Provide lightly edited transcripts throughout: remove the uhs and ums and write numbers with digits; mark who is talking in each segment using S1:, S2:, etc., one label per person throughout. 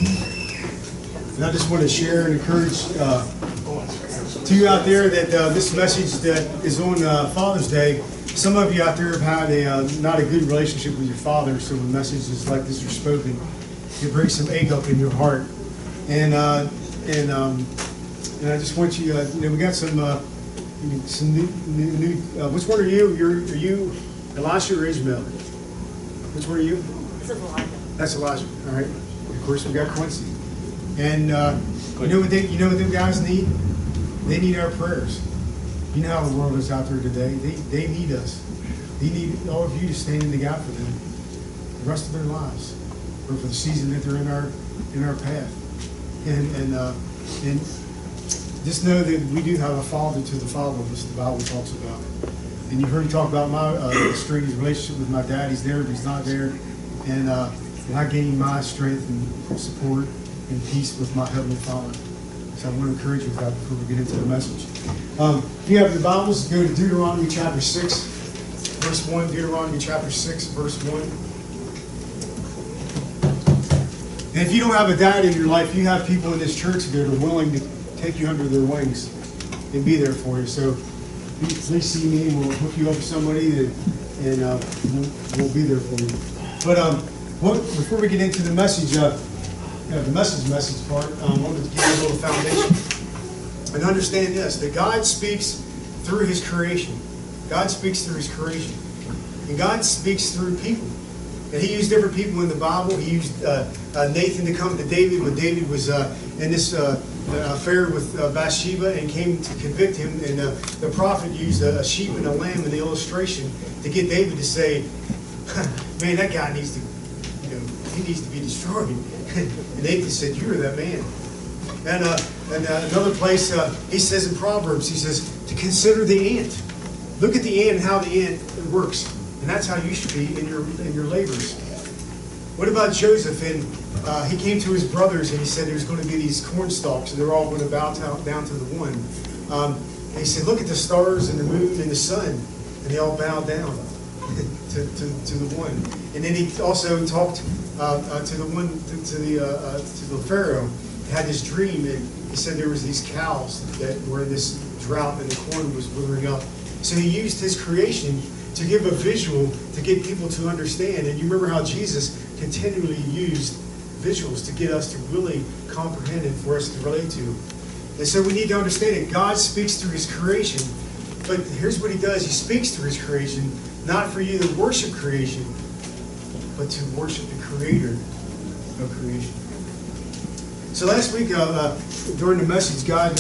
S1: And I just want to share and encourage to you out there that this message that is on Father's Day, some of you out there have had not a good relationship with your father, so when messages like this are spoken, it brings some ache up in your heart. And I just want you, we got some new which one are you? Are you Elisha or Ishmael? Which one are you?
S2: This is Elijah.
S1: That's Elijah. All right. Of course, we got Quincy. And you know what them guys need? They need our prayers. You know how the world is out there today. They need us. They need all of you to stand in the gap for them the rest of their lives, or for the season that they're in our path. And just know that we do have a father to the fatherless. The Bible talks about. And you've heard me talk about my strange relationship with my dad. He's there, but he's not there. And I gain my strength and support and peace with my Heavenly Father. So I want to encourage you with that before we get into the message. If you have your Bibles, go to Deuteronomy chapter 6, verse 1. Deuteronomy chapter 6, verse 1. And if you don't have a dad in your life, you have people in this church that are willing to take you under their wings and be there for you. So please see me, and we'll hook you up with somebody and we'll be there for you. But before we get into the message, the message part, I wanted to give you a little foundation. And understand this, that God speaks through His creation. God speaks through His creation. And God speaks through people. And He used different people in the Bible. He used Nathan to come to David when David was in this affair with Bathsheba and came to convict him. And the prophet used a sheep and a lamb in the illustration to get David to say, man, that guy needs to, he needs to be destroyed. And Nathan said, you're that man. And another place, he says in Proverbs, he says, to consider the ant. Look at the ant and how the ant works. And that's how you should be in your labors. What about Joseph? And he came to his brothers and he said there's going to be these corn stalks and they're all going to bow down to the one. And he said, look at the stars and the moon and the sun. And they all bowed down to the one. And then he also talked to the Pharaoh. He had this dream, and he said there was these cows that were in this drought and the corn was withering up. So he used his creation to give a visual to get people to understand. And you remember how Jesus continually used visuals to get us to really comprehend and for us to relate to. And so we need to understand it. God speaks through His creation, but here's what He does. He speaks through His creation, not for you to worship creation, but to worship the Creator of creation. So last week, during the message, God,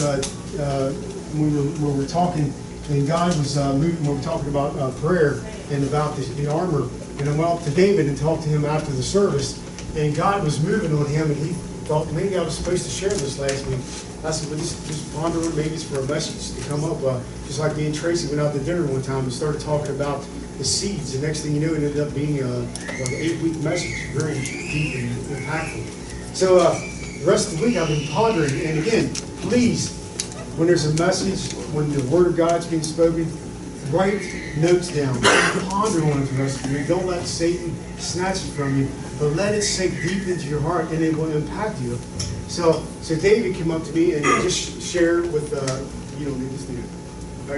S1: we were talking, and God was moving. We were talking about prayer and about the armor. And I went up to David and talked to him after the service, and God was moving on him, and he thought maybe I was supposed to share this last week. I said, well, just ponder it. Maybe it's for a message to come up. Just like me and Tracy went out to dinner one time and started talking about the seeds. The next thing you know, it ended up being an 8-week message, very deep and impactful. So the rest of the week I've been pondering. And again, please, when there's a message, when the Word of God's being spoken, write notes down. Ponder on it the rest of the week. Don't let Satan snatch it from you, but let it sink deep into your heart, and it will impact you. So David came up to me and just shared with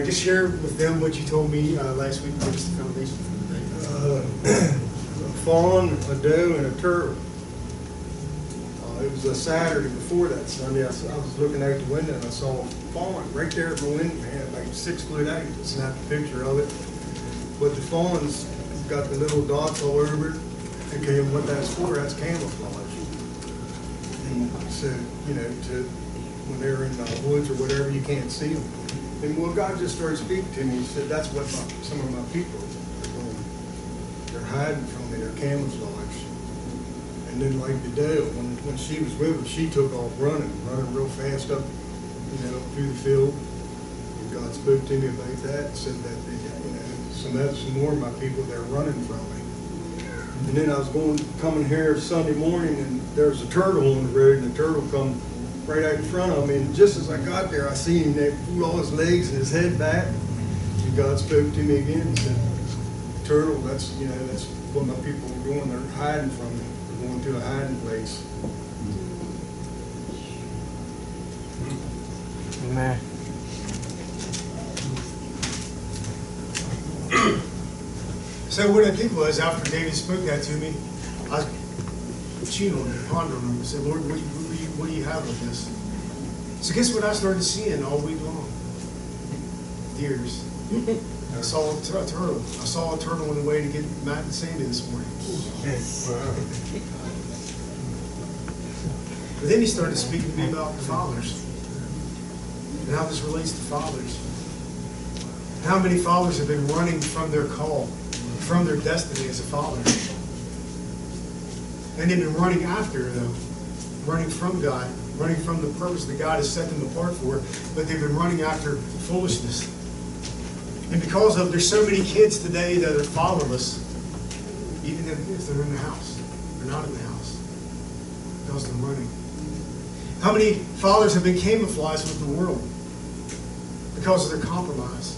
S1: just share with them what you told me last week. Give us the foundation for the day.
S3: A fawn, a doe, and a turtle. It was a Saturday before that Sunday. I was looking out the window and I saw a fawn right there at my window. It had like 6 foot 8. I snapped a picture of it. But the fawn's got the little dots all over it. Okay, and what that's for, that's camouflage. And so, when they're in the woods or whatever, you can't see them. And well, God just started speaking to me. He said, that's what some of my people are doing. They're hiding from me. They're camouflage. And then like the doe, when she was with us, she took off running real fast up, through the field. And God spoke to me about that and said that, some more of my people, they're running from me. And then I was coming here Sunday morning, and there was a turtle on the road, and the turtle come right out in front of me. And just as I got there, I seen him. They pulled all his legs and his head back. And God spoke to me again and said, "Turtle, that's what my people are doing. They're hiding from me. They're going to a hiding place."
S1: So what I did was, after David spoke that to me, I chewed on it, pondered on it. I said, Lord, what do you have with this? So guess what I started seeing all week long? Deers. I saw a turtle. I saw a turtle on the way to get Matt and Sandy this morning. But then he started speaking to me about fathers and how this relates to fathers. How many fathers have been running from their call, from their destiny as a father? And they've been running after, though, running from God, running from the purpose that God has set them apart for, but they've been running after foolishness. And because of, there's so many kids today that are fatherless, even if they're in the house, they're not in the house, because they're running. How many fathers have been camouflaged with the world because of their compromise?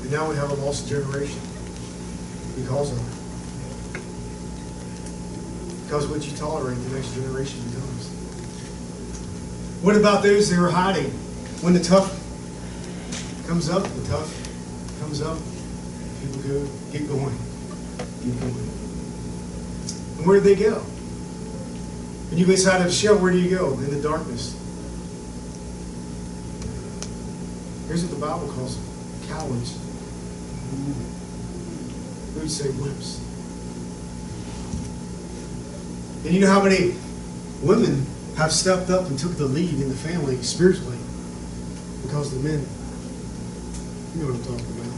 S1: And now we have a lost generation because of it. Because what you tolerate, the next generation becomes. What about those that are hiding? When the tough comes up, people go, keep going. And where do they go? When you go inside of a shell, where do you go? In the darkness. Here's what the Bible calls them. Cowards. We would say wimps. And you know how many women have stepped up and took the lead in the family spiritually? Because the men, you know what I'm talking about.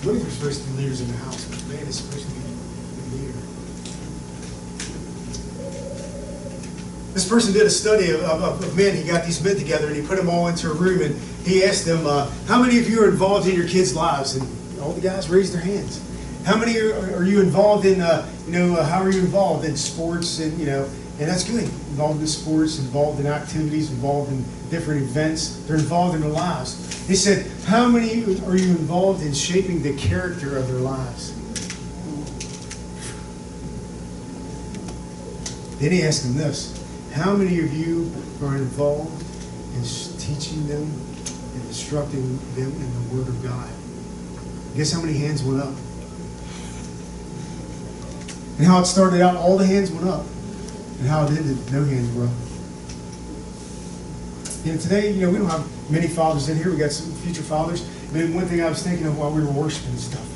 S1: Women are supposed to be leaders in the house, but man is supposed to be the leader. This person did a study of men. He got these men together and he put them all into a room and he asked them, how many of you are involved in your kids' lives? And all the guys raised their hands. How many are you involved in, how are you involved in sports and that's good. Involved in sports, involved in activities, involved in different events. They're involved in their lives. He said, how many are you involved in shaping the character of their lives? Then he asked them this, how many of you are involved in teaching them and instructing them in the Word of God? Guess how many hands went up? And how it started out, all the hands went up. And how it ended, no hands were up. Today, we don't have many fathers in here. We got some future fathers. I mean, one thing I was thinking of while we were worshiping and stuff.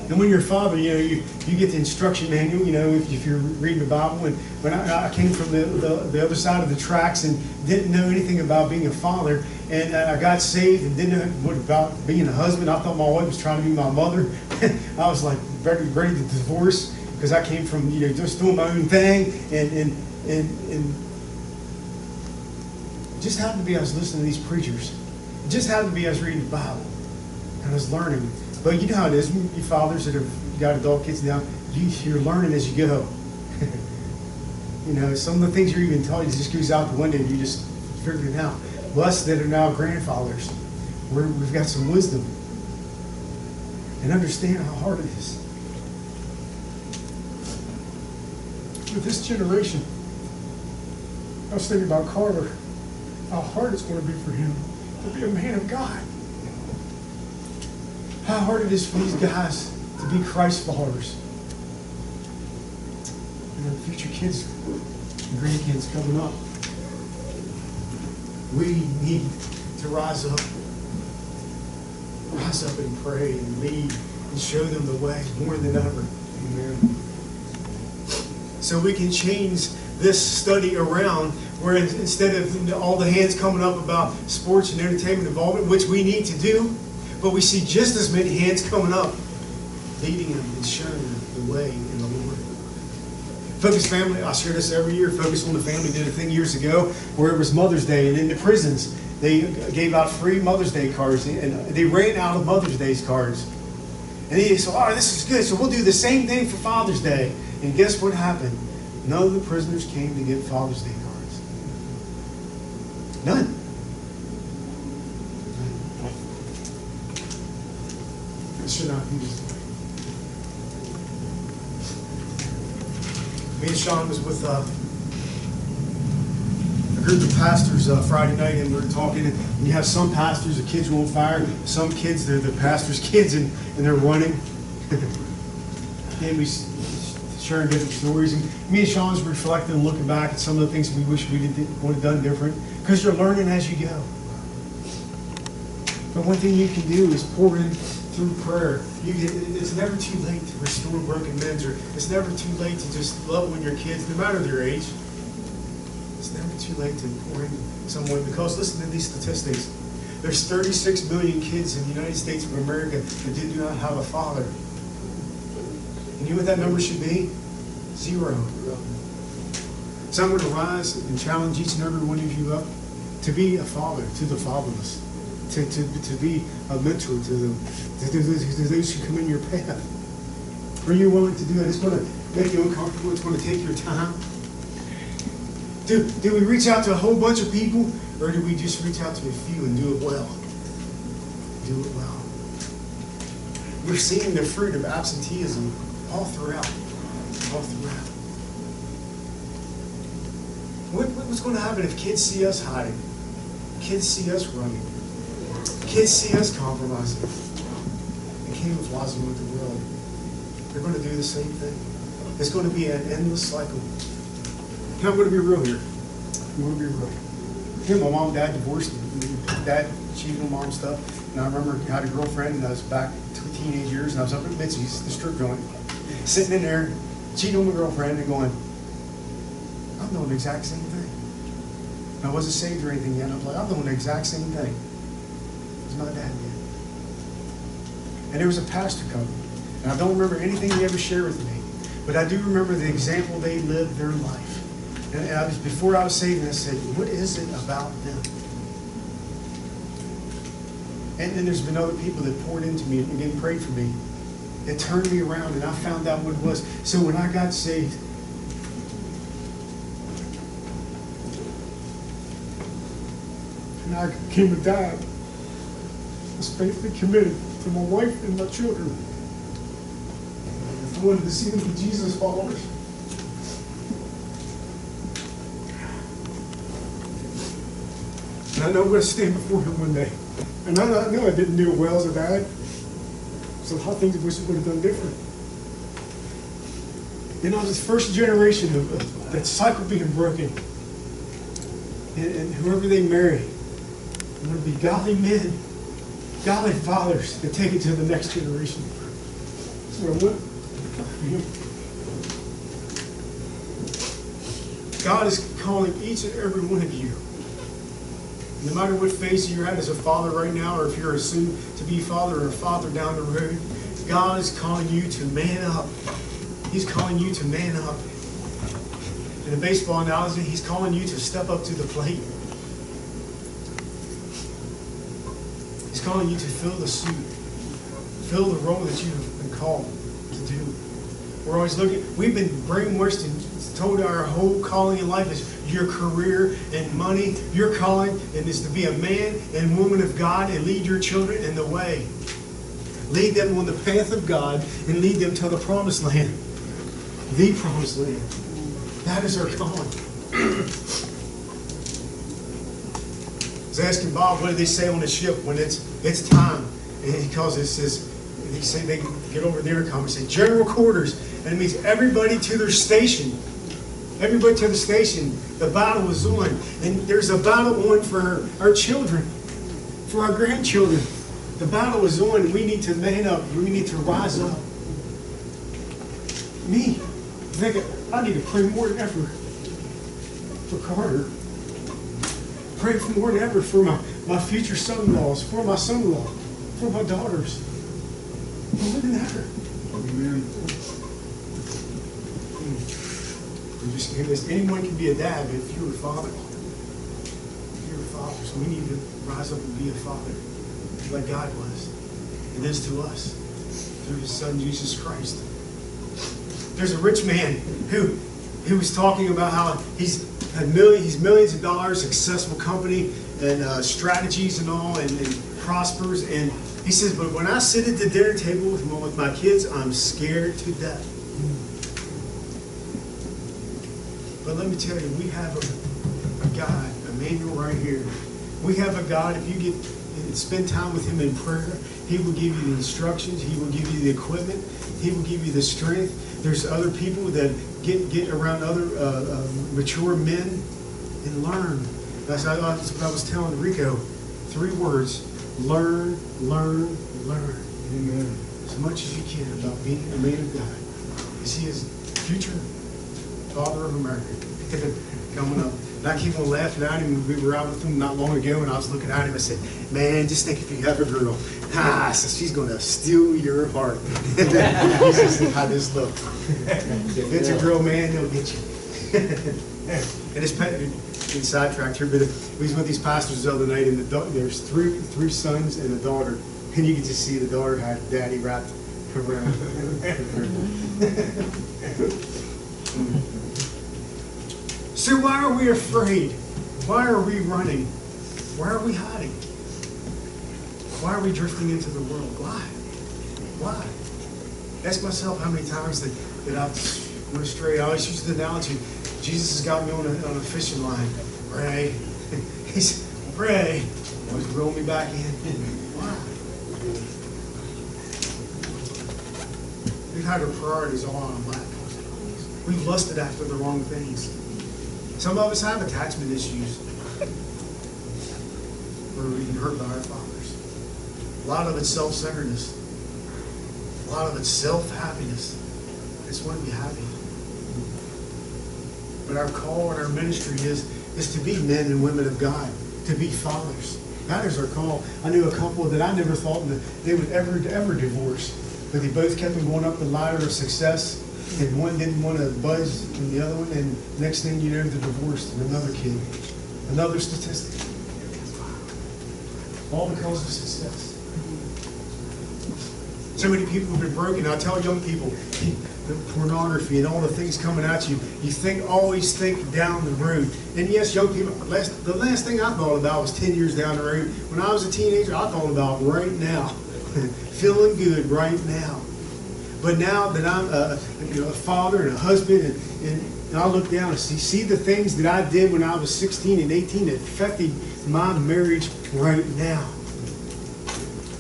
S1: And when you're a father, you get the instruction manual, if you're reading the Bible. And when I came from the other side of the tracks and didn't know anything about being a father, and I got saved and didn't know what about being a husband. I thought my wife was trying to be my mother. I was like ready to divorce because I came from just doing my own thing and it just happened to be I was listening to these preachers. It just happened to be I was reading the Bible and I was learning. But you know how it is, you fathers that have got adult kids now, you're learning as you go. Some of the things you're even taught, it just goes out the window and you just figure it out. Us that are now grandfathers, we've got some wisdom and understand how hard it is. With this generation, I was thinking about Carter, how hard it's going to be for him to be a man of God. How hard it is for these guys to be Christ followers. And their future kids and grandkids coming up. We need to rise up and pray and lead and show them the way more than ever. Amen. So we can change this study around where instead of all the hands coming up about sports and entertainment involvement, which we need to do, but we see just as many hands coming up, leading them and showing them the way in the Lord. Focus Family, I share this every year. Focus on the Family did a thing years ago where it was Mother's Day, and in the prisons they gave out free Mother's Day cards, and they ran out of Mother's Day cards. And they said, "Oh, this is good. So we'll do the same thing for Father's Day." And guess what happened? None of the prisoners came to get Father's Day cards. None. It should not be this way. Me and Sean was with a group of pastors Friday night, and we were talking, and you have some pastors, the kids are on fire, some kids, they're the pastor's kids, and they're running. And we sharing different stories, and me and Sean's reflecting and looking back at some of the things we wish we would have done different, because you're learning as you go. But one thing you can do is pour in through prayer. It's never too late to restore broken men, or it's never too late to just love on your kids, no matter their age. It's never too late to pour in someone, because listen to these statistics. There's 36 million kids in the United States of America that do not have a father. And you know what that number should be? 0. So I'm going to rise and challenge each and every one of you up to be a father to the fatherless, to be a mentor to them, to those who come in your path. Are you willing to do that? It's going to make you uncomfortable. It's going to take your time. Do we reach out to a whole bunch of people, or do we just reach out to a few and do it well? Do it well. We're seeing the fruit of absenteeism all throughout. All throughout. What's going to happen if kids see us hiding? Kids see us running? Kids see us compromising and camouflaging with the world? They're going to do the same thing. It's going to be an endless cycle. And I'm going to be real here. I'm going to be real. You know, my mom and dad divorced. Dad cheated on mom stuff. And I remember I had a girlfriend, and I was back to teenage years, and I was up at Mitzi's, the strip joint, sitting in there, cheating on my girlfriend, and going, I'm doing the exact same thing. And I wasn't saved or anything yet. I was like, I'm doing the exact same thing as my dad did. And there was a pastor couple, and I don't remember anything he ever shared with me, but I do remember the example they lived their life. And before I was saved, I said, what is it about them? And then there's been other people that poured into me and again prayed for me. It turned me around, and I found out what it was. So when I got saved, and I became a dad, I was faithfully committed to my wife and my children. I wanted to see them be Jesus followers. And I know I'm going to stand before him one day. And I know I didn't do it well as a dad. So a lot of things I wish I would have done different. You know, this first generation of that cycle being broken. And whoever they marry, they want to be godly men, godly fathers that take it to the next generation. That's what I want. God is calling each and every one of you. No matter what phase you're at as a father right now, or if you're a soon-to-be father or a father down the road, God is calling you to man up. He's calling you to man up. In a baseball analogy, He's calling you to step up to the plate. He's calling you to fill the suit, fill the role that you've been called to do. We're always we've been brainwashed and told our whole calling in life is your career and money. Your calling and is to be a man and woman of God and lead your children in the way. Lead them on the path of God and lead them to the promised land. The promised land. That is our calling. I was asking Bob, what do they say on the ship when it's time? And he calls it, says, he say they get over the intercom and say, general quarters. And it means everybody to their station. Everybody to the station. The battle is on. And there's a battle on for our children, for our grandchildren. The battle is on. We need to man up. We need to rise up. Me, I need to pray more than ever for Carter. Pray for more than ever for my future son-in-laws, for my son-in-law, for my daughters. More than ever. Amen. Anyone can be a dad, but if you're a father, so we need to rise up and be a father, like God was, and is to us through His Son Jesus Christ. There's a rich man who was talking about how he's millions of dollars, successful company, and strategies and all, and prospers. And he says, but when I sit at the dinner table with my kids, I'm scared to death. But let me tell you, we have a of God, Emmanuel right here. We have a God, if you get and spend time with him in prayer, he will give you the instructions, he will give you the equipment, he will give you the strength. There's other people that get around other mature men and learn. That's what I was telling Rico. 3 words: learn, learn, learn.
S3: Amen.
S1: As much as you can about being a man of God. Because he is the future father of America coming up. And I keep on laughing at him. We were out with him not long ago, and I was looking at him and said, man, just think if you have a girl. So she's going to steal your heart. He says, how this look. If it's a girl, man, they'll get you. And it's been sidetracked here, but we was with these pastors the other night, and there's three sons and a daughter. And you can just see the daughter had daddy wrapped around. So why are we afraid? Why are we running? Why are we hiding? Why are we drifting into the world? Why? Ask myself how many times that I've went astray. I always use the analogy. Jesus has got me on a fishing line. Pray. He's pray. Always reel me back in. Why? We've had our priorities all on black. We've lusted after the wrong things. Some of us have attachment issues. We're being hurt by our fathers. A lot of it's self-centeredness. A lot of it's self-happiness. I just want to be happy. But our call and our ministry is to be men and women of God, to be fathers. That is our call. I knew a couple that I never thought that they would ever divorce, but they both kept on going up the ladder of success, and one didn't want to budge from the other one, and next thing you know, they're divorced, and another kid, another statistic. All because of success. So many people have been broken. I tell young people, the pornography and all the things coming at you, always think down the road. And yes, young people, the last thing I thought about was 10 years down the road. When I was a teenager, I thought about right now. Feeling good right now. But now that I'm a father and a husband, and I look down and see the things that I did when I was 16 and 18 that affected my marriage right now.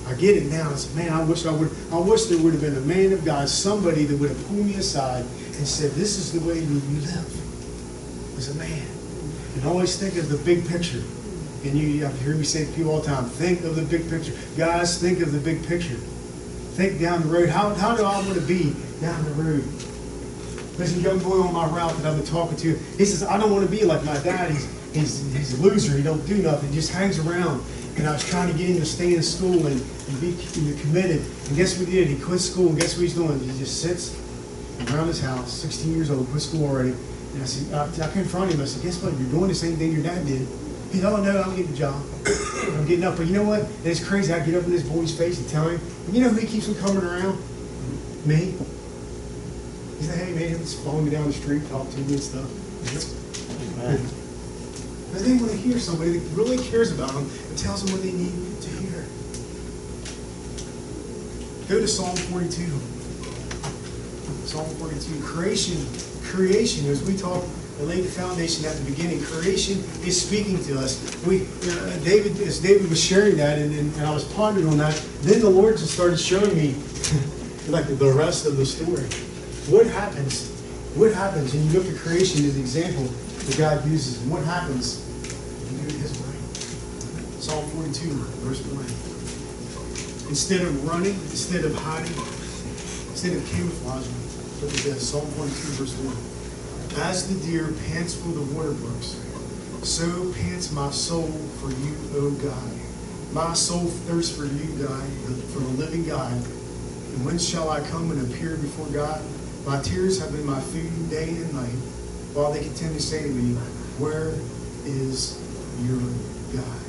S1: I get it now. It's, man, I wish there would have been a man of God, somebody that would have pulled me aside and said, this is the way you live as a man. And always think of the big picture. And you have to hear me say to people all the time, think of the big picture. Guys, think of the big picture. Think down the road. How do I want to be down the road? There's a young boy on my route that I've been talking to. He says, I don't want to be like my dad. He's a loser. He don't do nothing. He just hangs around. And I was trying to get him to stay in school and be committed. And guess what he did? He quit school, and guess what he's doing? He just sits around his house, 16 years old, quit school already. And I said, I confronted him. I said, guess what? You're doing the same thing your dad did. He said, oh, no, I'm getting a job. I'm getting up. But you know what? And it's crazy. I get up in this boy's face and tell him, you know who keeps him coming around? Me. He said, hey, man, he's following me down the street, talk to me and stuff. Because they want to hear somebody that really cares about them and tells them what they need to hear. Go to Psalm 42. Psalm 42. Creation, as we talked, laid the foundation at the beginning. Creation is speaking to us. As David was sharing that, and I was pondering on that, then the Lord just started showing me like the rest of the story. What happens? What happens? And you look at creation as an example that God uses. And what happens when you do it His way? Psalm 42, verse 1. Instead of running, instead of hiding, instead of camouflaging, look at this. Psalm 42, verse 1. As the deer pants for the water brooks, so pants my soul for you, O God. My soul thirsts for you, God, for the living God. And when shall I come and appear before God? My tears have been my food day and night, while they continue to say to me, where is your God?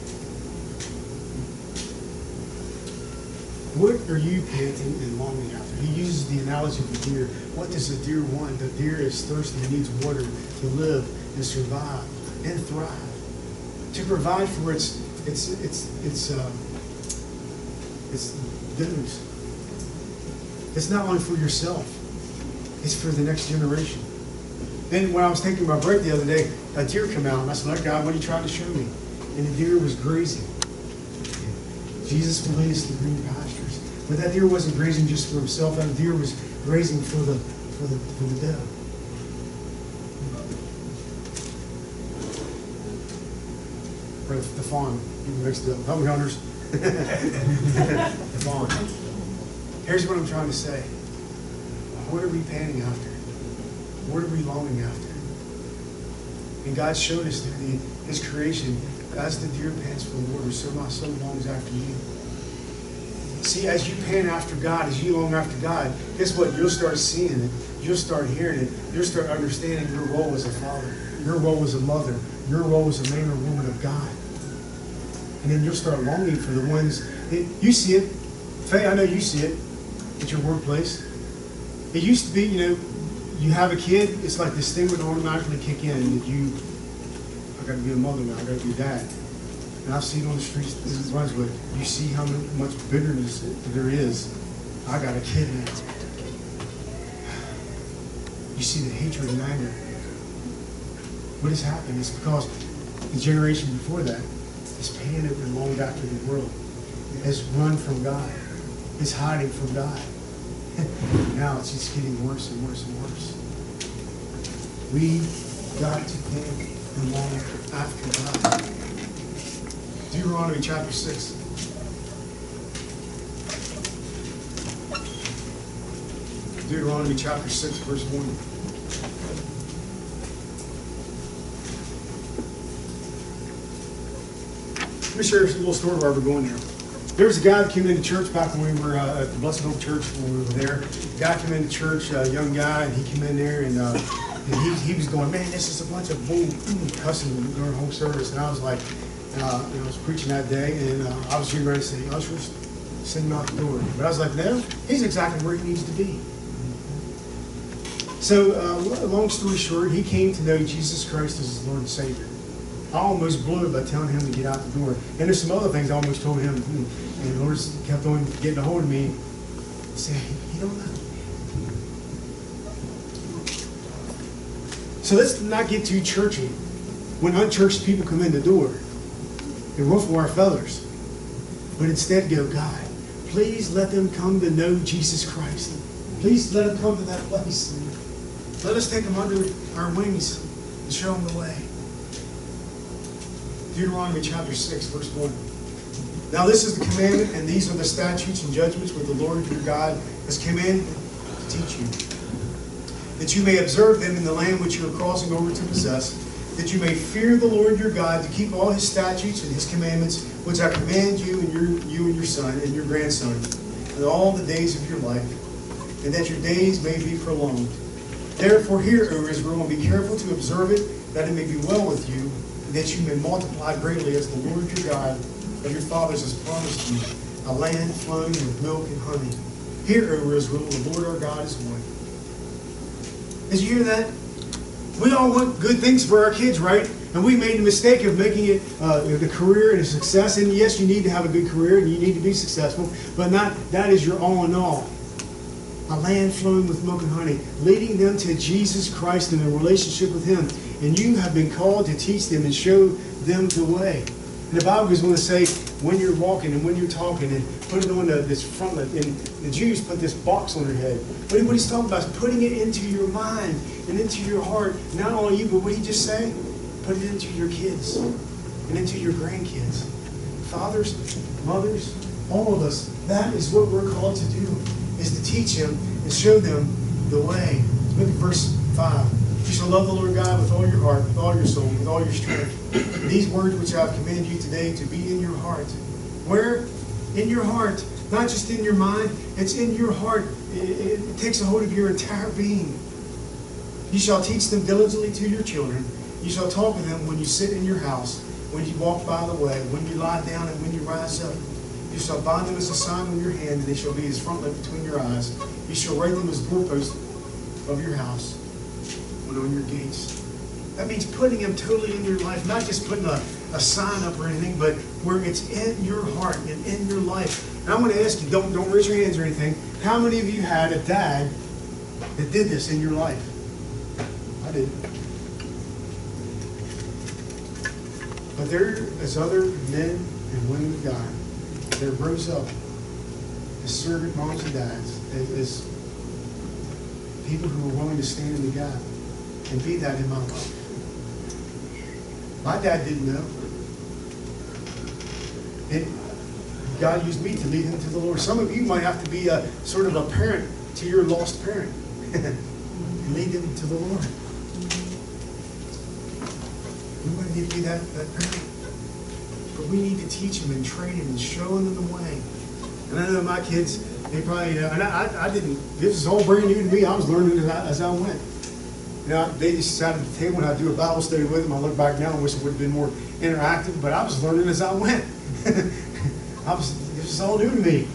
S1: What are you panting and longing after? He uses the analogy of the deer. What does the deer want? The deer is thirsty. It needs water to live and survive and thrive. To provide for its dudes. It's not only for yourself. It's for the next generation. Then when I was taking my break the other day, a deer came out, and I said, God, what are you trying to show me? And the deer was grazing. Jesus will lead us to green pastures. But that deer wasn't grazing just for himself. That deer was grazing for the doe. For the fawn. You can mix it up. Help me, hunters. The fawn. Here's what I'm trying to say. What are we panting after? What are we longing after? And God showed us through His creation, as the deer pants for the water, so my soul longs after you. See, as you pant after God, as you long after God, guess what? You'll start seeing it. You'll start hearing it. You'll start understanding your role as a father, your role as a mother, your role as a man or woman of God. And then you'll start longing for the ones. You see it. Faye, I know you see it at your workplace. It used to be, you have a kid, it's like this thing would automatically kick in that I got to be a mother now, I got to be a dad. And I've seen on the streets in Brunswick, you see how much bitterness there is. I got a kid now. You see the hatred and anger. What has happened is because the generation before that is panted and longed after the world, has run from God, is hiding from God. Now it's just getting worse and worse and worse. We got to pant and long after God. Deuteronomy chapter 6. Deuteronomy chapter 6, verse 1. Let me share a little story while we're going there. There was a guy that came into church back when we were at the Blessed Hope Church when we were there. A guy came into church, a young guy, and he came in there and he was going, man, this is a bunch of bull cussing during home service. And I was like, I was preaching that day, and I was getting ready to say, ushers, send him out the door. But I was like, no, he's exactly where he needs to be. So, long story short, he came to know Jesus Christ as his Lord and Savior. I almost blew it by telling him to get out the door. And there's some other things I almost told him. And the Lord kept on getting a hold of me and saying, you don't know. So let's not get too churchy when unchurched people come in the door and ruffle our feathers. But instead go, God, please let them come to know Jesus Christ. Please let them come to that place. Let us take them under our wings and show them the way. Deuteronomy chapter 6, verse 1. Now this is the commandment, and these are the statutes and judgments which the Lord your God has commanded to teach you, that you may observe them in the land which you are crossing over to possess, that you may fear the Lord your God, to keep all his statutes and his commandments, which I command you and your son and your grandson, and all the days of your life, and that your days may be prolonged. Therefore hear, O Israel, and be careful to observe it, that it may be well with you, and that you may multiply greatly as the Lord your God of your fathers has promised you, a land flowing with milk and honey. Hear, O Israel, the Lord our God is one. Did you hear that? We all want good things for our kids, right? And we made the mistake of making it the career and a success. And yes, you need to have a good career and you need to be successful, but not that is your all in all. A land flowing with milk and honey, leading them to Jesus Christ and a relationship with Him. And you have been called to teach them and show them the way. And the Bible goes on to say, when you're walking and when you're talking, and put it on this frontlet. And the Jews put this box on their head. What he's talking about is putting it into your mind and into your heart. Not only you, but what he just say? Put it into your kids and into your grandkids. Fathers, mothers, all of us, that is what we're called to do, is to teach them and show them the way. Look at verse 5. You shall love the Lord God with all your heart, with all your soul, with all your strength. These words which I have commanded you today to be in your heart. Where? In your heart. Not just in your mind. It's in your heart. It takes a hold of your entire being. You shall teach them diligently to your children. You shall talk with them when you sit in your house, when you walk by the way, when you lie down and when you rise up. You shall bind them as a sign on your hand, and they shall be as frontlet between your eyes. You shall write them as doorposts of your house and on your gates. That means putting them totally in your life, not just putting a sign up or anything, but where it's in your heart and in your life. And I'm going to ask you, don't raise your hands or anything. How many of you had a dad that did this in your life? I did. But there is other men and women of God that rose up as servant moms and dads, as people who are willing to stand in the gap and be that in my life. My dad didn't know. And God used me to lead him to the Lord. Some of you might have to be a sort of a parent to your lost parent. Lead them to the Lord. We might need to be that parent. But we need to teach them and train them and show them the way. And I know my kids, they probably, and I didn't, this is all brand new to me. I was learning as I went. You know, they just sat at the table and I'd do a Bible study with them. I look back now and wish it would have been more interactive, but I was learning as I went. This was all new to me.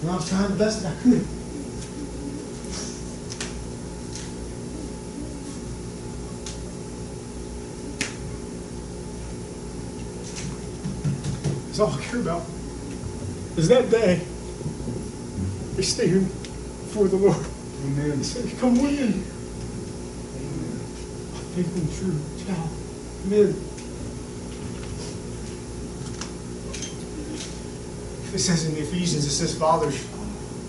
S1: And I was trying the best that I could. That's all I care about is that day we stand before the Lord. Amen. And say, come win. Faithful and true child. Amen. It says in Ephesians, it says, fathers,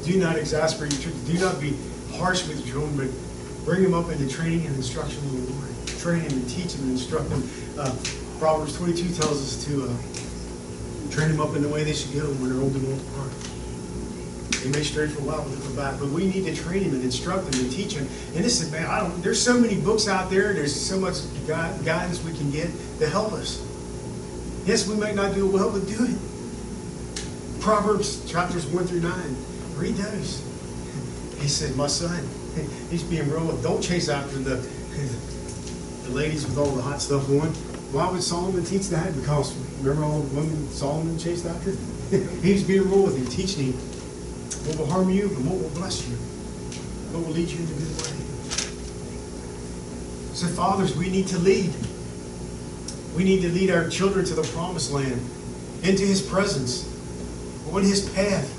S1: do not exasperate your children. Do not be harsh with your children, but bring them up into training and instruction in the Lord. Train them and teach them and instruct them. Proverbs 22 tells us to train them up in the way they should go when they're old and won't depart. They may stray for a while, but they'll come back. But we need to train them and instruct them and teach them. And this is, man, there's so many books out there. There's so much guidance we can get to help us. Yes, we might not do it well, but do it. Proverbs chapters 1 through 9. Read those. He said, my son, he's being real. Don't chase after the ladies with all the hot stuff on. Why would Solomon teach that? Because remember all the women Solomon chased after? He was being real with him, teaching him what will harm you and what will bless you, what will lead you in a good way. So fathers, we need to lead. We need to lead our children to the promised land, into His presence, on His path.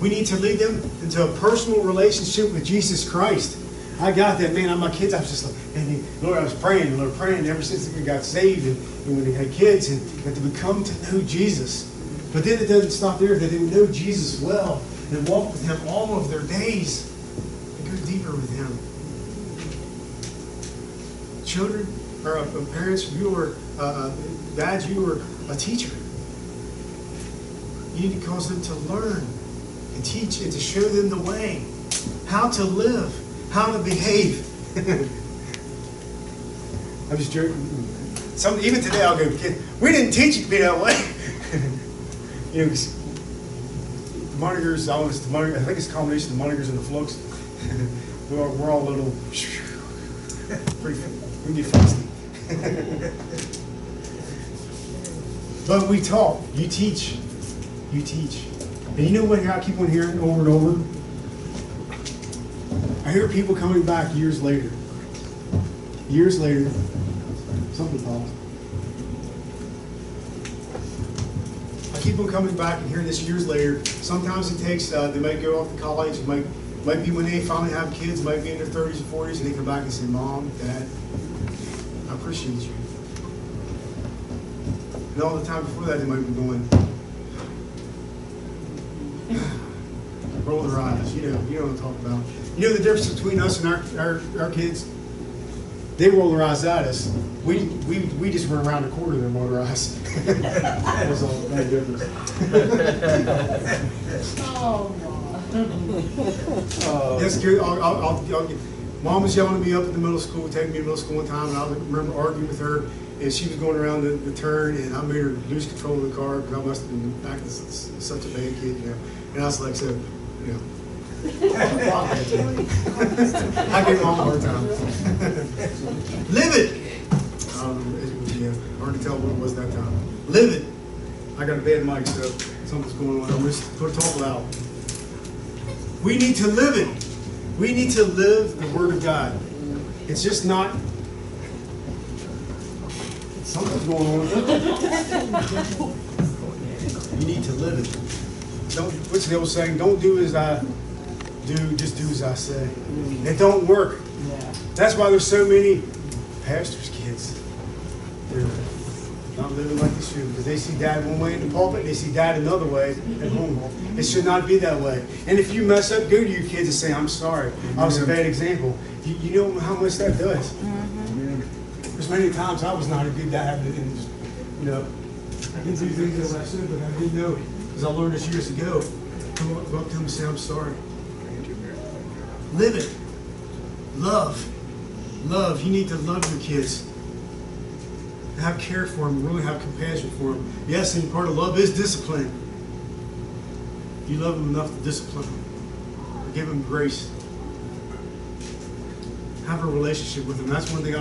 S1: We need to lead them into a personal relationship with Jesus Christ. I got that, man. My kids, I was just like, man, Lord, I was praying ever since we got saved and when they had kids and to become to know Jesus. But then it doesn't stop there. That they would know Jesus well and walk with Him all of their days and go deeper with Him. Children, or parents, you are dads, you are a teacher. You need to cause them to learn and teach and to show them the way, how to live, how to behave. I was joking. Even today I'll go, kid, we didn't teach you to be that way. You know, the Monigers, I think it's a combination of the Monigers and the Flukes. We're all a little, pretty, we get feisty. But we talk, you teach. You teach. And you know what I keep on hearing over and over? I hear people coming back years later. Years later. Something falls. I keep on coming back and hearing this years later. Sometimes it takes, they might go off to college. It might be when they finally have kids. It might be in their 30s or 40s. And they come back and say, Mom, Dad, I appreciate you. And all the time before that, they might be going, roll their eyes. You know what I'm talking about. You know the difference between us and our kids? They roll their eyes at us. We just run around the corner and roll our eyes. That was all that difference. That's good. Mom was yelling at me up at the middle school, taking me to middle school one time, and I remember arguing with her, and she was going around the turn, and I made her lose control of the car because I must have been acting such a bad kid, you know. And I was like, so, you know. I gave Mom a hard time. Live it! Hard to tell what it was that time. Live it! I got a bad mic, so something's going on. I'm just going to talk loud. We need to live it. We need to live the Word of God. It's just not... Something's going on. You need to live it. What's the old saying? Don't do as I just do as I say. It don't work. That's why there's so many pastors' kids. They're not living like they should, because they see dad one way in the pulpit, they see dad another way at home. It should not be that way. And if you mess up, go to your kids and say, I'm sorry. I was a bad example. You know how much that does. There's many times I was not a good dad, and just, you know, I didn't do things that I should, but I didn't know, because I learned this years ago. Go up to him and say, I'm sorry. Live it. Love. Love. You need to love your kids. Have care for them. Really have compassion for them. Yes, and part of love is discipline. You love them enough to discipline them. Give them grace. Have a relationship with them. That's one thing I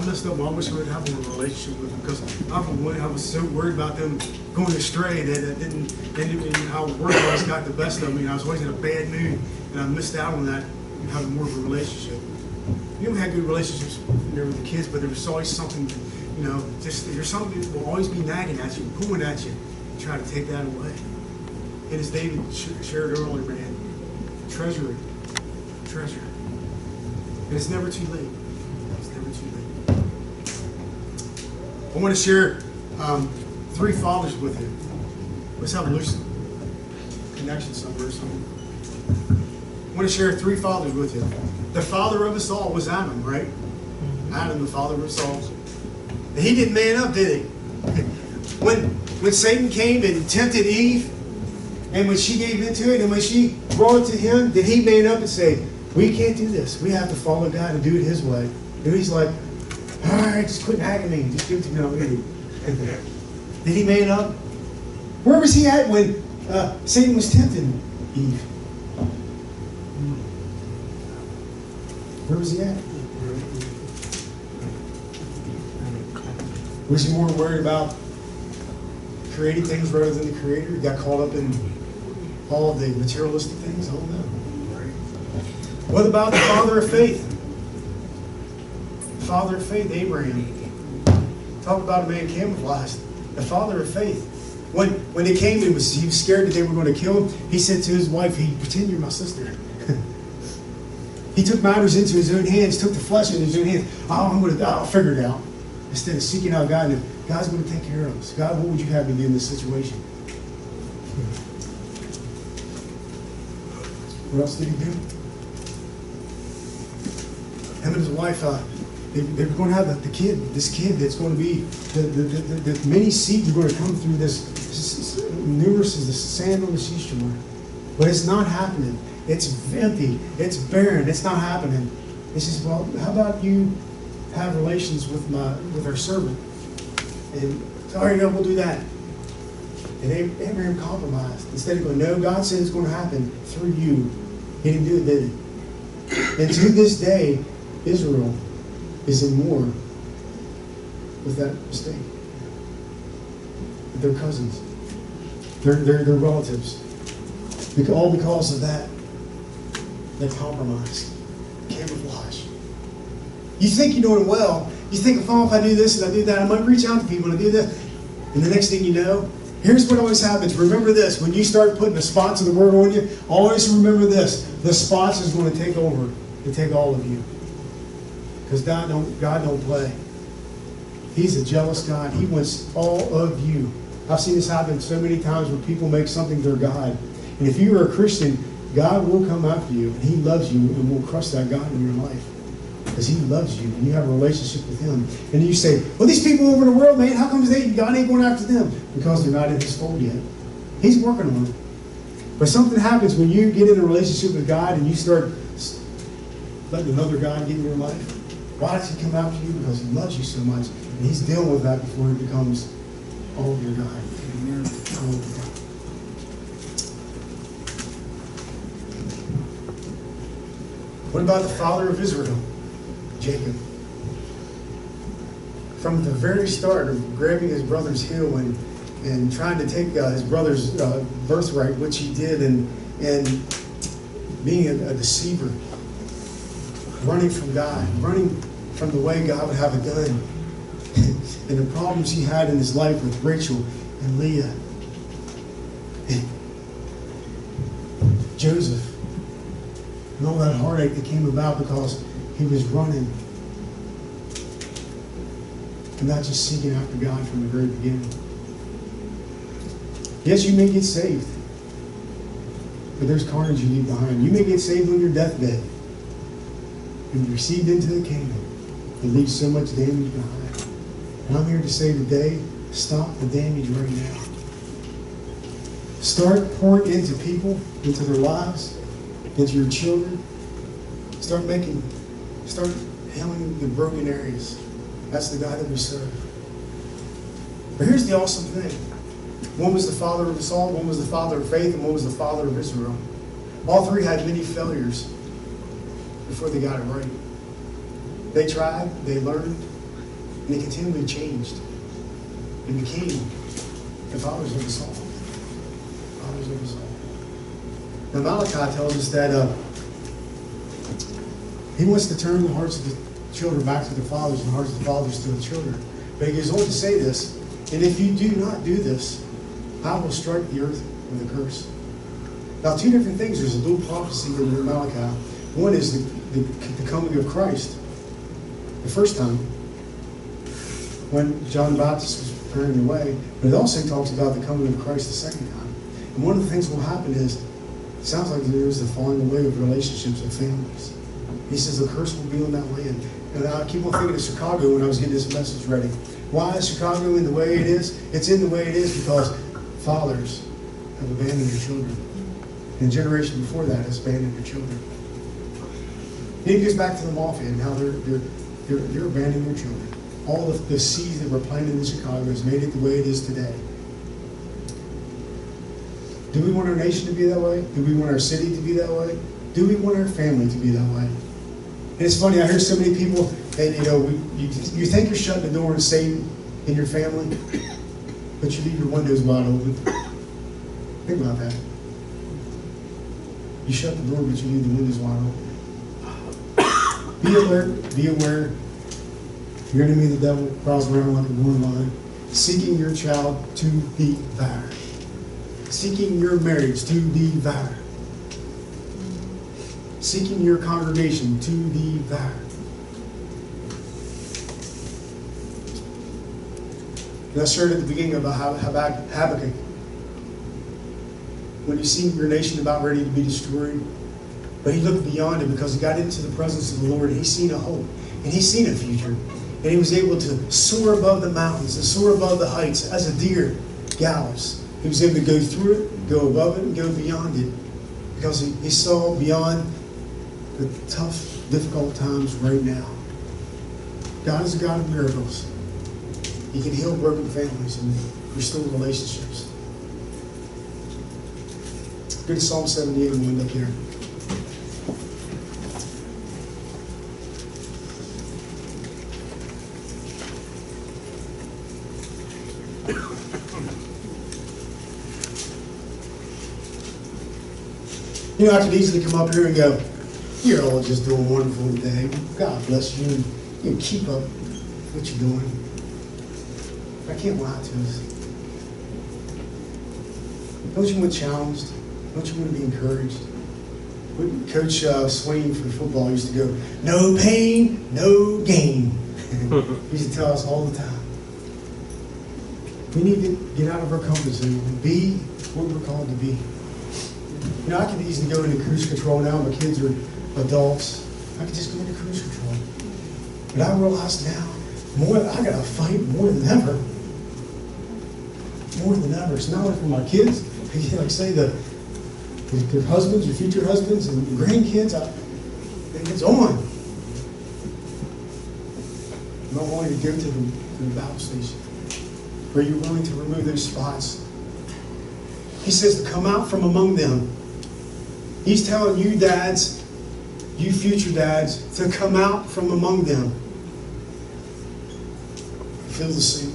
S1: messed up. I wish I would have a relationship with them, because I was so worried about them going astray that how work always got the best of me. And I was always in a bad mood, and I missed out on that, having more of a relationship. You know, we had good relationships with the kids, but there was always something, there's something that will always be nagging at you, pulling at you, and try to take that away. And as David shared earlier, man, treasure it. Treasure it. And it's never too late. It's never too late. I want to share 3 fathers with you. Let's have a loose connection somewhere. I want to share 3 fathers with you. The father of us all was Adam, right? Adam, the father of us all. And he didn't man up, did he? When Satan came and tempted Eve, and when she gave into it, and when she brought it to him, did he man up and say, we can't do this. We have to follow God and do it his way. And he's like, all right, just quit nagging me. Just give it to me. I'll get it. Did he man up? Where was he at when Satan was tempting Eve? Where was he at? Was he more worried about creating things rather than the Creator? He got caught up in all of the materialistic things? I don't know. What about the father of faith? The father of faith, Abraham. Talk about a man camouflaged. The father of faith. When they came, he was scared that they were going to kill him. He said to his wife, "Hey, pretend you're my sister." He took matters into his own hands, took the flesh in his own hands. I'll figure it out. Instead of seeking out God, and God's going to take care of us. God, what would you have me do in this situation? What else did he do? Him and his wife, they were going to have this kid that's going to be, the many seeds are going to come through this, numerous as the sand on the seashore. But it's not happening. It's empty. It's barren. It's not happening. He says, well, how about you have relations with our servant? And so, all right, we'll do that. And Abraham compromised. Instead of going, no, God said it's going to happen through you. He didn't do it, did he? And to this day, Israel is in war with that mistake. With their cousins. Their relatives. All because of that. They compromised. Camouflage. You think you're doing well. You think, if I do this and I do that, I might reach out to people and I do this. And the next thing you know, here's what always happens. Remember this. When you start putting the spots of the word on you, always remember this. The spots is going to take over and take all of you. Because God don't play. He's a jealous God. He wants all of you. I've seen this happen so many times where people make something their God. And if you are a Christian, God will come after you. And He loves you and will crush that God in your life. Because He loves you and you have a relationship with Him. And you say, well, these people over in the world, man, how come God ain't going after them? Because they're not in His fold yet. He's working on them. But something happens when you get in a relationship with God and you start letting another God get in your life. Why does He come after you? Because He loves you so much. And He's dealing with that before He becomes all of your God. All of your God. What about the father of Israel? Jacob. From the very start of grabbing his brother's heel and trying to take his brother's birthright, which he did, and being a deceiver, running from God, running from the way God would have it done, and the problems he had in his life with Rachel and Leah, and Joseph, and all that heartache that came about because he was running and not just seeking after God from the very beginning. Yes, you may get saved, but there's carnage you leave behind. You may get saved on your deathbed and received into the kingdom. It leaves so much damage behind. And I'm here to say today, stop the damage right now. Start pouring into people, into their lives, into your children. Start healing the broken areas. That's the God that we serve. But here's the awesome thing. One was the father of Saul, one was the father of faith, and one was the father of Israel. All three had many failures before they got it right. They tried, they learned, and they continually changed and became the fathers of us all. Fathers of us all. Now Malachi tells us that he wants to turn the hearts of the children back to the fathers and the hearts of the fathers to the children. But he goes on to say this, and if you do not do this, I will strike the earth with a curse. Now, two different things. There's a dual prophecy in Malachi. One is the coming of Christ. The first time, when John the Baptist was preparing the way, but it also talks about the coming of Christ the second time. And one of the things that will happen is, it sounds like there's the falling away of relationships and families. He says the curse will be on that land. And I keep on thinking of Chicago when I was getting this message ready. Why is Chicago in the way it is? It's in the way it is because fathers have abandoned their children. And the generation before that has abandoned their children. And it goes back to the mafia and how they're abandoning their children. All of the seeds that were planted in Chicago has made it the way it is today. Do we want our nation to be that way? Do we want our city to be that way? Do we want our family to be that way? And it's funny, I hear so many people, and you think you're shutting the door on Satan in your family, but you leave your windows wide open. Think about that. You shut the door, but you leave the windows wide open. Be alert, be aware. Your enemy, the devil, prowls around like a roaring lion, seeking your child to devour. Seeking your marriage to devour. Seeking your congregation to devour. And I shared at the beginning about Habakkuk. When you see your nation about ready to be destroyed, but he looked beyond it because he got into the presence of the Lord and he's seen a hope and he's seen a future. And he was able to soar above the mountains and soar above the heights as a deer gallops. He was able to go through it, go above it, and go beyond it because he saw beyond the tough, difficult times right now. God is a God of miracles. He can heal broken families and restore relationships. Go to Psalm 78 and wind up here. You know, I could easily come up here and go, you're all just doing wonderful today. God bless you. You keep up what you're doing. I can't lie to us. Don't you want challenged? Don't you want to be encouraged? Coach Swain from football used to go, no pain, no gain. He used to tell us all the time. We need to get out of our comfort zone and be what we're called to be. You know, I could easily go into cruise control now. My kids are adults. I could just go into cruise control. But I realize now, I got to fight more than ever. More than ever. It's not only for my kids, like say their husbands, your future husbands, and grandkids. It's on. I'm not wanting to go to the battle station. Where you're willing to remove those spots. He says to come out from among them. He's telling you dads, you future dads, to come out from among them. Feel the seed.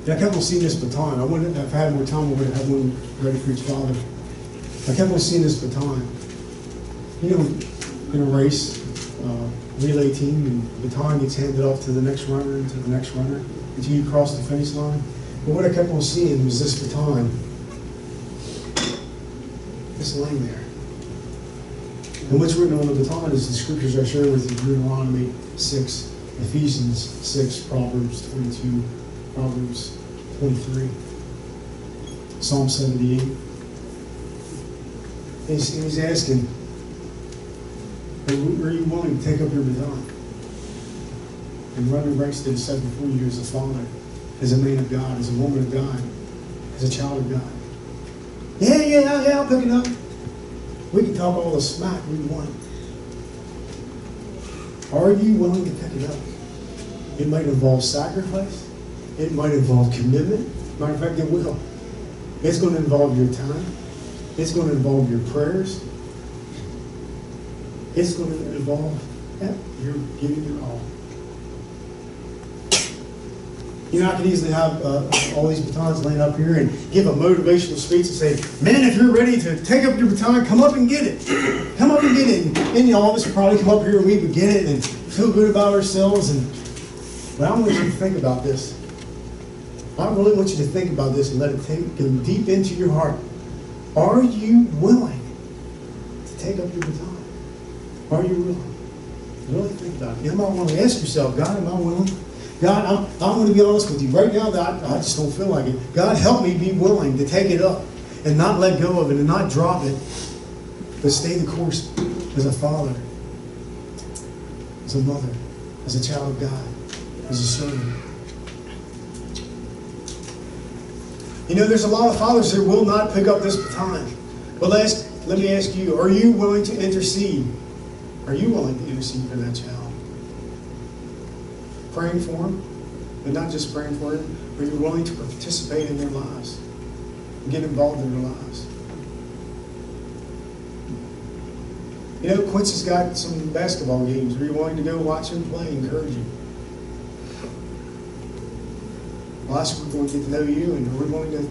S1: Yeah, I kept on seeing this baton. If I had more time, I would have one ready for each father. I kept on seeing this baton. You know, in a race, relay team, and the baton gets handed off to the next runner and to the next runner until you cross the finish line. But what I kept on seeing was this baton It's laying there. And what's written on the baton is the scriptures I shared with you, Deuteronomy 6, Ephesians 6, Proverbs 22, Proverbs 23, Psalm 78. He's asking, are you willing to take up your baton and run the race that is set before you as a father, as a man of God, as a woman of God, as a child of God? Yeah, I'll pick it up. We can talk all the smack we want. Are you willing to pick it up? It might involve sacrifice. It might involve commitment. Matter of fact, it will. It's going to involve your time. It's going to involve your prayers. It's going to involve you're giving your all. You know, I could easily have all these batons laying up here and give a motivational speech and say, man, if you're ready to take up your baton, come up and get it. Come up and get it. And all of us would probably come up here and we would get it and feel good about ourselves. But I want you to think about this. I really want you to think about this and let it go deep into your heart. Are you willing to take up your baton? Are you willing? Really think about it. You might want to ask yourself, God, am I willing? God, I'm going to be honest with you. Right now, I just don't feel like it. God, help me be willing to take it up and not let go of it and not drop it, but stay the course as a father, as a mother, as a child of God, as a servant. You know, there's a lot of fathers that will not pick up this baton. But let me ask you, are you willing to intercede? Are you willing to intercede for that child? Praying for them, but not just praying for them. Are you willing to participate in their lives? Get involved in their lives? You know, Quincy's got some basketball games. Are you willing to go watch him play, encourage him? Last week, we're going to get to know you, and we're going to,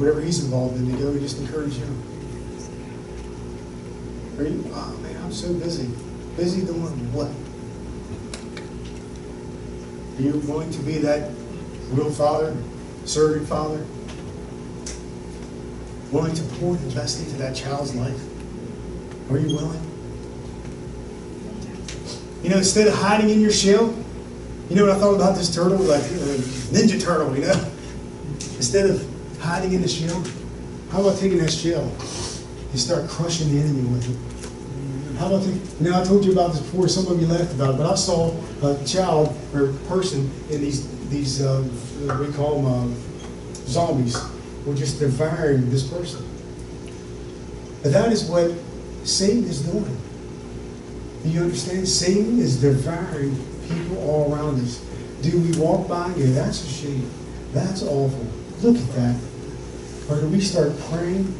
S1: whatever he's involved in, to go and just encourage him. Are you, oh man, I'm so busy. Busy doing what? Are you willing to be that real father, servant father? Willing to pour and invest into that child's life? Are you willing? You know, instead of hiding in your shell, you know what I thought about this turtle? Like Ninja Turtle, you know? Instead of hiding in the shell, how about taking that shell and start crushing the enemy with it? How about you know, I told you about this before, some of you laughed about it, but I saw a child or person in these we call them zombies, were just devouring this person. But that is what Satan is doing. Do you understand? Satan is devouring people all around us. Do we walk by and go, that's a shame, that's awful, look at that? Or do we start praying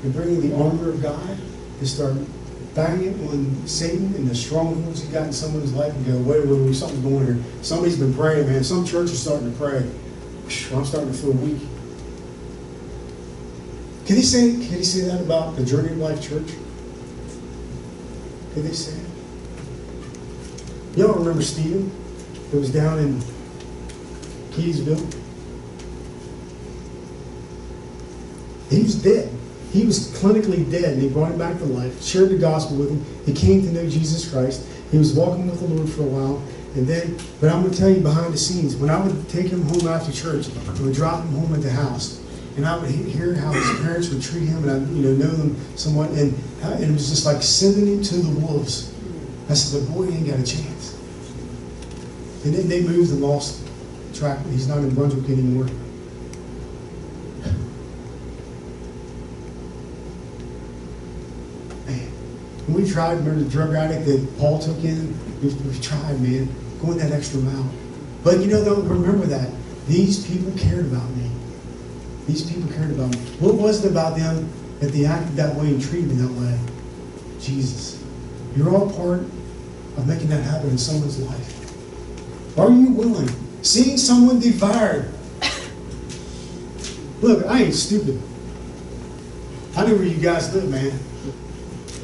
S1: and bringing the armor of God and start banging on Satan and the strongholds he got in someone's life and go, wait, something's going here. Somebody's been praying, man. Some church is starting to pray. I'm starting to feel weak. Can he say that about the Journey of Life Church? Can they say it? Y'all remember Stephen that was down in Keysville? He was dead. He was clinically dead, and they brought him back to life, shared the gospel with him. He came to know Jesus Christ. He was walking with the Lord for a while. And then, but I'm going to tell you behind the scenes, when I would take him home after church, I would drop him home at the house. And I would hear how his parents would treat him, and I know them somewhat. And it was just like sending him to the wolves. I said, the boy ain't got a chance. And then they moved and lost track. He's not in Brunswick anymore. We tried, remember the drug addict that Paul took in? We've tried, man, going that extra mile. But you know, don't remember that. These people cared about me. These people cared about me. What was it about them that they acted that way and treated me that way? Jesus. You're all part of making that happen in someone's life. Are you willing? Seeing someone devoured. Look, I ain't stupid. I know where you guys live, man.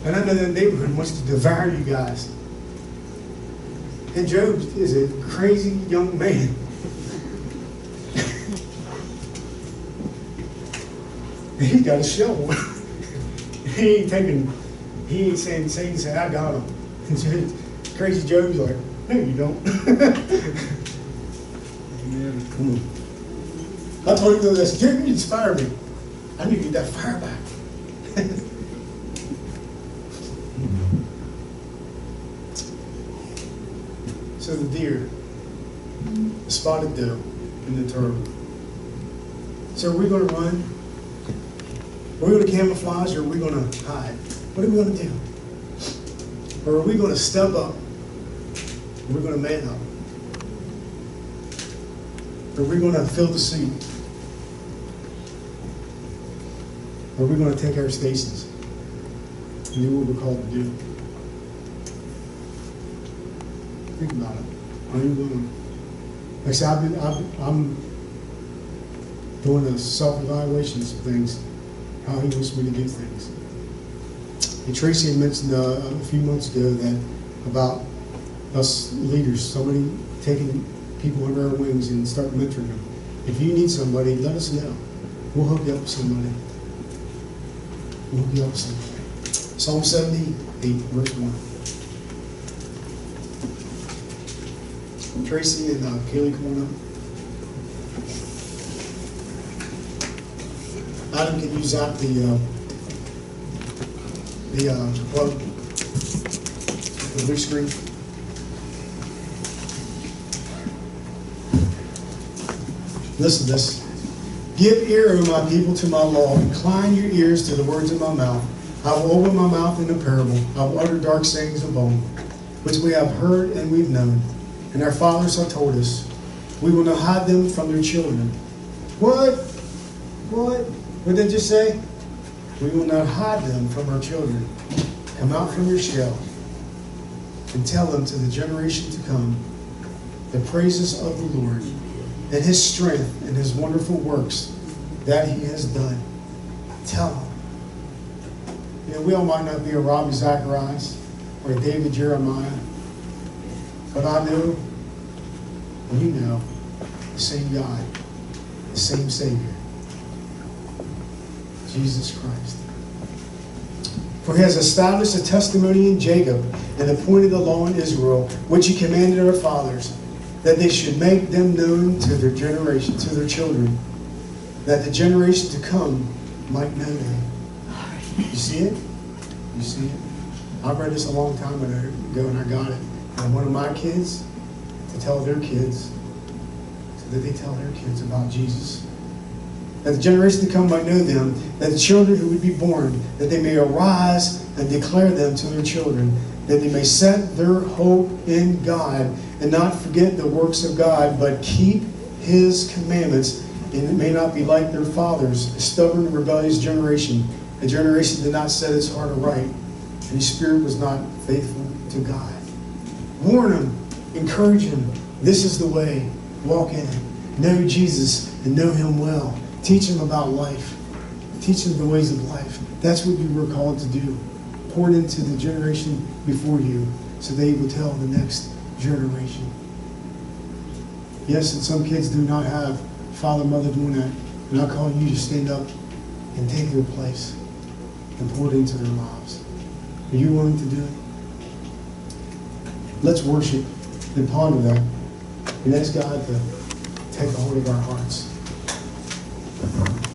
S1: And I know that neighborhood wants to devour you guys. And Job is a crazy young man. And he's got a shovel. And He ain't saying, Satan said, I got him. And so Crazy Job's like, no, you don't.
S3: Amen.
S1: Come on. I told him this, Jim, you inspire me. I need to get that fire back. So the deer, the spotted doe, and the turtle. So are we going to run? Are we going to camouflage, or are we going to hide? What are we going to do? Or are we going to step up? Are we going to man up? Are we going to fill the seat? Are we going to take our stations and do what we're called to do? Think about it. Are you going to? Like I said, I'm doing a self-evaluations of things, how he wants me to do things. And Tracy had mentioned a few months ago that about us leaders, somebody taking people under our wings and start mentoring them. If you need somebody, let us know. We'll hook you up with somebody. We'll hook you up with somebody. Psalm 78, verse 1. Tracy and Kaylee, come on up. Adam, can you zap the plug, the blue screen? Listen to this. Give ear, O my people, to my law. Incline your ears to the words of my mouth. I will open my mouth in a parable. I will utter dark sayings of old, which we have heard and we've known, and our fathers have told us. We will not hide them from their children. What? What? What did they just say? We will not hide them from our children. Come out from your shell and tell them to the generation to come the praises of the Lord and His strength and His wonderful works that He has done. Tell them. You know, we all might not be a Robbie Zacharias or a David Jeremiah, but I know, and you know, the same God, the same Savior, Jesus Christ. For He has established a testimony in Jacob and appointed the law in Israel, which He commanded our fathers, that they should make them known to their generation, to their children, that the generation to come might know them. You see it? You see it? I read this a long time ago and I got it. And I wanted my kids to tell their kids so that they tell their kids about Jesus. That the generation to come might know them, that the children who would be born, that they may arise and declare them to their children, that they may set their hope in God and not forget the works of God, but keep His commandments, and it may not be like their fathers, a stubborn and rebellious generation, a generation that did not set its heart aright, and His spirit was not faithful to God. Warn them, encourage them. This is the way. Walk in it. Know Jesus and know Him well. Teach them about life. Teach them the ways of life. That's what you were called to do. Pour it into the generation before you so they will tell the next generation. Yes, and some kids do not have father and mother doing that. And I call you to stand up and take their place and pour it into their lives. Are you willing to do it? Let's worship and ponder that and ask God to take a hold of our hearts.